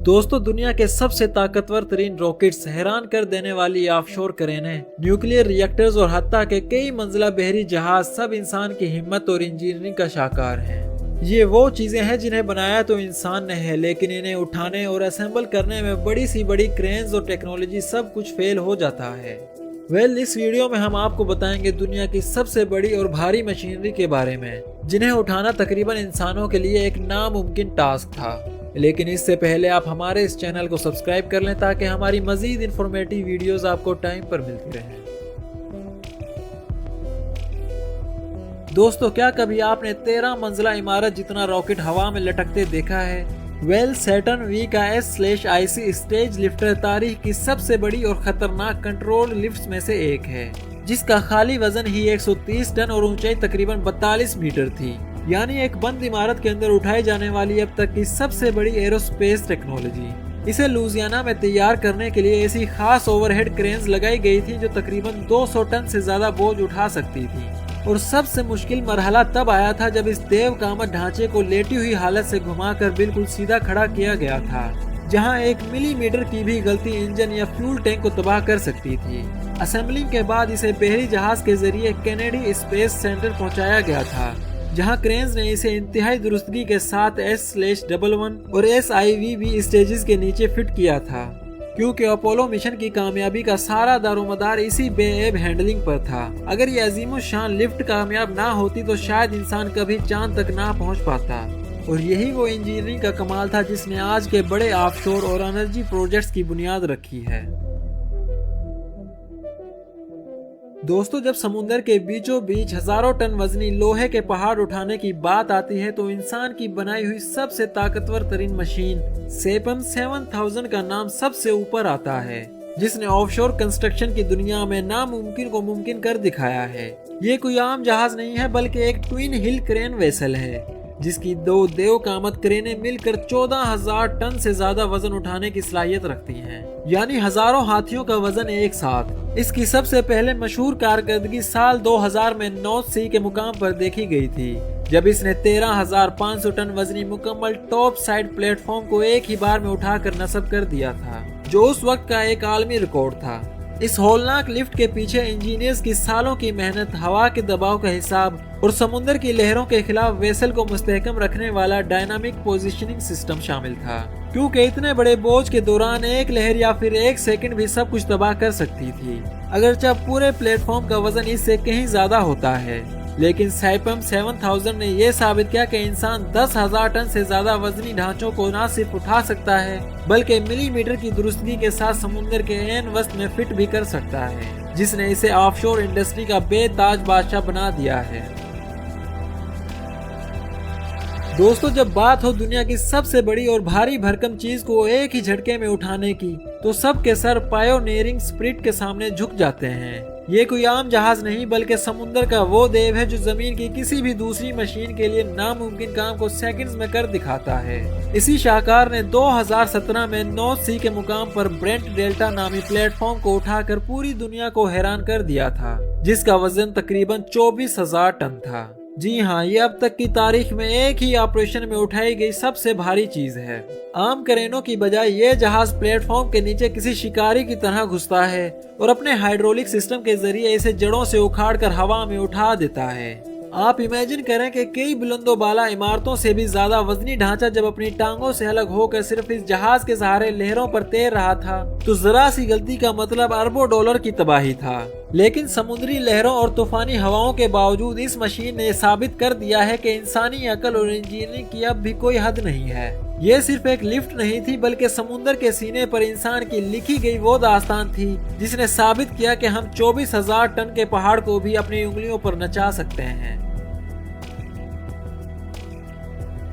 दोस्तों, दुनिया के सबसे ताकतवर तरीन रॉकेट्स, हैरान कर देने वाली ऑफशोर क्रेनें, न्यूक्लियर रिएक्टर्स और हत्ता के कई मंजिला बहरी जहाज सब इंसान की हिम्मत और इंजीनियरिंग का शाहकार हैं। ये वो चीजें हैं जिन्हें बनाया तो इंसान ने है, लेकिन इन्हें उठाने और असेंबल करने में बड़ी सी बड़ी क्रेन्स और टेक्नोलॉजी सब कुछ फेल हो जाता है। इस वीडियो में हम आपको बताएंगे दुनिया की सबसे बड़ी और भारी मशीनरी के बारे में, जिन्हें उठाना तकरीबन इंसानों के लिए एक नामुमकिन टास्क था। लेकिन इससे पहले आप हमारे इस चैनल को सब्सक्राइब कर लें ताकि हमारी मजीद इंफॉर्मेटिव वीडियोस आपको टाइम पर मिलती रहें। दोस्तों, क्या कभी आपने 13 मंजिला इमारत जितना रॉकेट हवा में लटकते देखा है? सैटर्न वी का S/IC स्टेज लिफ्टर तारीख की सबसे बड़ी और खतरनाक कंट्रोल लिफ्ट्स में से एक है, जिसका खाली वजन ही 130 टन और ऊंचाई तकरीबन 42 मीटर थी। यानी एक बंद इमारत के अंदर उठाई जाने वाली अब तक की सबसे बड़ी एरोस्पेस टेक्नोलॉजी। इसे लुजियाना में तैयार करने के लिए ऐसी खास ओवरहेड क्रेन्स लगाई गई थी जो तकरीबन 200 टन से ज्यादा बोझ उठा सकती थी। और सबसे मुश्किल मरहला तब आया था जब इस देव कामत ढांचे को लेटी हुई हालत से घुमाकर बिल्कुल सीधा खड़ा किया गया था, जहां 1 मिलीमीटर की भी गलती इंजन या फ्यूल टैंक को तबाह कर सकती थी। असेंबलिंग के बाद इसे बहरी जहाज के जरिए कैनेडी स्पेस सेंटर पहुंचाया गया था, जहां क्रेन्स ने इसे इंतहाई दुरुस्तगी के साथ S/11 और SIVB स्टेजेस के नीचे फिट किया था, क्योंकि अपोलो मिशन की कामयाबी का सारा दारोमदार इसी बेऐब हैंडलिंग पर था। अगर ये अजीम शान लिफ्ट कामयाब ना होती तो शायद इंसान कभी चांद तक ना पहुंच पाता। और यही वो इंजीनियरिंग का कमाल था जिसने आज के बड़े ऑफशोर और एनर्जी प्रोजेक्ट्स की बुनियाद रखी है। दोस्तों, जब समुद्र के बीचों बीच हजारों टन वजनी लोहे के पहाड़ उठाने की बात आती है तो इंसान की बनाई हुई सबसे ताकतवर तरीन मशीन सेपम 7000 का नाम सबसे ऊपर आता है, जिसने ऑफशोर कंस्ट्रक्शन की दुनिया में नामुमकिन को मुमकिन कर दिखाया है। ये कोई आम जहाज नहीं है, बल्कि एक ट्विन हिल क्रेन वेसल है, जिसकी 2 देव कामत क्रेनें मिलकर 14,000 टन से ज्यादा वजन उठाने की सलाहियत रखती हैं, यानी हजारों हाथियों का वजन एक साथ। इसकी सबसे पहले मशहूर कारकर्दगी साल 2000 में नॉर्थ सी के मुकाम पर देखी गई थी, जब इसने 13,500 टन वजनी मुकम्मल टॉप साइड प्लेटफॉर्म को एक ही बार में उठाकर नस्ब कर दिया था, जो उस वक्त का एक आलमी रिकॉर्ड था। इस होलनाक लिफ्ट के पीछे इंजीनियर्स की सालों की मेहनत, हवा के दबाव का हिसाब और समुद्र की लहरों के खिलाफ वेसल को मुस्तहकम रखने वाला डायनामिक पोजीशनिंग सिस्टम शामिल था, क्योंकि इतने बड़े बोझ के दौरान एक लहर या फिर 1 सेकंड भी सब कुछ तबाह कर सकती थी, अगरचे पूरे प्लेटफॉर्म का वजन इससे कहीं ज्यादा होता है। लेकिन सेपम 7000 ने यह साबित किया कि इंसान 10,000 टन से ज्यादा वजनी ढांचों को न सिर्फ उठा सकता है, बल्कि मिलीमीटर की दुरुस्तगी के साथ समुद्र के ऐन वस्त में फिट भी कर सकता है, जिसने इसे ऑफशोर इंडस्ट्री का बेताज बादशाह बना दिया है। दोस्तों, जब बात हो दुनिया की सबसे बड़ी और भारी भरकम चीज को एक ही झटके में उठाने की, तो सबके सर पायोनियरिंग स्पिरिट के सामने झुक जाते हैं। ये कोई आम जहाज नहीं, बल्कि समुद्र का वो देव है जो जमीन की किसी भी दूसरी मशीन के लिए नामुमकिन काम को सेकंड्स में कर दिखाता है। इसी शाहकार ने 2017 में नॉर्थ सी के मुकाम पर ब्रेंट डेल्टा नामी प्लेटफॉर्म को उठाकर पूरी दुनिया को हैरान कर दिया था, जिसका वजन तकरीबन 24,000 टन था। जी हाँ, ये अब तक की तारीख में एक ही ऑपरेशन में उठाई गई सबसे भारी चीज है। आम क्रेनों की बजाय ये जहाज प्लेटफॉर्म के नीचे किसी शिकारी की तरह घुसता है और अपने हाइड्रोलिक सिस्टम के जरिए इसे जड़ों से उखाड़कर हवा में उठा देता है। आप इमेजिन करें कि कई बुलंदो बाला इमारतों से भी ज्यादा वजनी ढांचा जब अपनी टांगों से अलग होकर सिर्फ इस जहाज के सहारे लहरों पर तैर रहा था, तो जरा सी गलती का मतलब अरबों डॉलर की तबाही था। लेकिन समुद्री लहरों और तूफानी हवाओं के बावजूद इस मशीन ने साबित कर दिया है कि इंसानी अकल और इंजीनियरिंग की अब भी कोई हद नहीं है। ये सिर्फ एक लिफ्ट नहीं थी, बल्कि समुद्र के सीने पर इंसान की लिखी गई वो दास्तान थी जिसने साबित किया कि हम 24,000 टन के पहाड़ को भी अपनी उंगलियों पर नचा सकते हैं।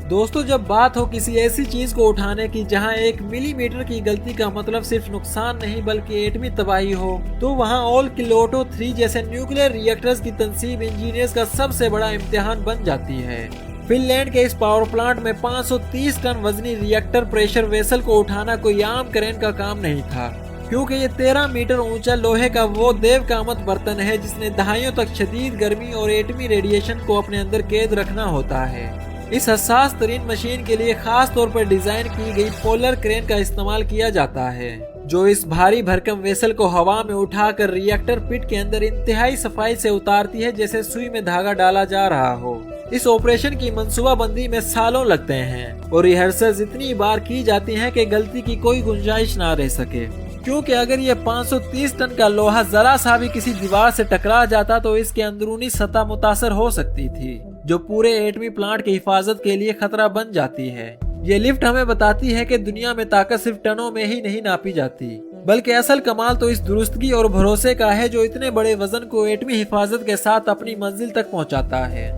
दोस्तों, जब बात हो किसी ऐसी चीज को उठाने की जहां 1 मिलीमीटर की गलती का मतलब सिर्फ नुकसान नहीं बल्कि एटमी तबाही हो, तो वहां ओलकिलोटो 3 जैसे न्यूक्लियर रिएक्टर्स की तनसीब इंजीनियर्स का सबसे बड़ा इम्तिहान बन जाती है। फिनलैंड के इस पावर प्लांट में 530 टन वजनी रिएक्टर प्रेशर वेसल को उठाना कोई आम क्रेन का काम नहीं था, क्योंकि ये 13 मीटर ऊंचा लोहे का वो देव कामत बर्तन है जिसने दहाइयों तक शदीद गर्मी और एटमी रेडिएशन को अपने अंदर कैद रखना होता है। इस हसास तरीन मशीन के लिए खास तौर पर डिजाइन की गई पोलर क्रेन का इस्तेमाल किया जाता है, जो इस भारी भरकम वेसल को हवा में उठाकर रिएक्टर पिट के अंदर इंतहाई सफाई से उतारती है, जैसे सुई में धागा डाला जा रहा हो। इस ऑपरेशन की मंसूबाबंदी में सालों लगते हैं और रिहर्सल्स इतनी बार की जाती हैं कि गलती की कोई गुंजाइश ना रह सके, क्योंकि अगर ये 530 टन का लोहा जरा सा भी किसी दीवार से टकरा जाता तो इसके अंदरूनी सतह मुतासर हो सकती थी, जो पूरे एटमी प्लांट की हिफाजत के लिए खतरा बन जाती है। ये लिफ्ट हमें बताती है कि दुनिया में ताकत सिर्फ टनों में ही नहीं नापी जाती, बल्कि असल कमाल तो इस दुरुस्तगी और भरोसे का है जो इतने बड़े वजन को एटमी हिफाजत के साथ अपनी मंजिल तक पहुंचाता है।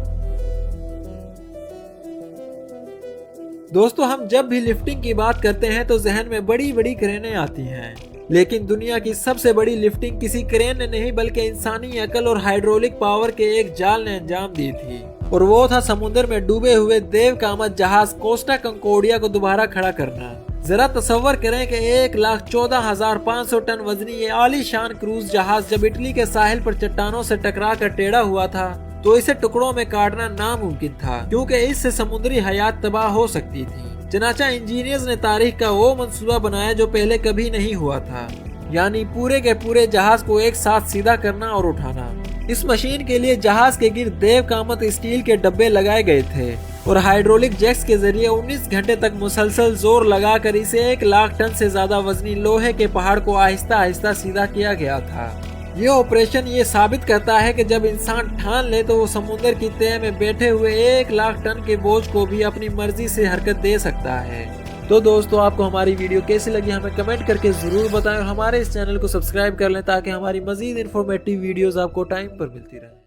दोस्तों, हम जब भी लिफ्टिंग की बात करते हैं तो जहन में बड़ी बड़ी क्रेनें आती हैं, लेकिन दुनिया की सबसे बड़ी लिफ्टिंग किसी क्रेन ने नहीं बल्कि इंसानी अकल और हाइड्रोलिक पावर के एक जाल ने अंजाम दी थी, और वो था समुद्र में डूबे हुए देव कामत जहाज कोस्टा कंकोडिया को दोबारा खड़ा करना। जरा तसव्वुर करें कि 1,14,500 टन वजनी ये आलीशान क्रूज जहाज जब इटली के साहिल पर चट्टानों से टकरा कर टेढ़ा हुआ था तो इसे टुकड़ों में काटना नामुमकिन था, क्योंकि इससे समुद्री हयात तबाह हो सकती थी। चनाचा इंजीनियर्स ने तारीख का वो मंसूबा बनाया जो पहले कभी नहीं हुआ था, यानी पूरे के पूरे जहाज को एक साथ सीधा करना और उठाना। इस मशीन के लिए जहाज के गिर्द देव कामत स्टील के डब्बे लगाए गए थे और हाइड्रोलिक जैक्स के जरिए 19 घंटे तक मुसलसल जोर लगाकर इसे 1 लाख टन से ज्यादा वजनी लोहे के पहाड़ को आहिस्ता आहिस्ता सीधा किया गया था। ये ऑपरेशन ये साबित करता है कि जब इंसान ठान ले तो वो समुद्र की तह में बैठे हुए 1 लाख टन के बोझ को भी अपनी मर्जी से हरकत दे सकता है। तो दोस्तों, आपको हमारी वीडियो कैसी लगी हमें कमेंट करके जरूर बताएं और हमारे इस चैनल को सब्सक्राइब कर लें ताकि हमारी मजीद इन्फॉर्मेटिव वीडियोस आपको टाइम पर मिलती रहे।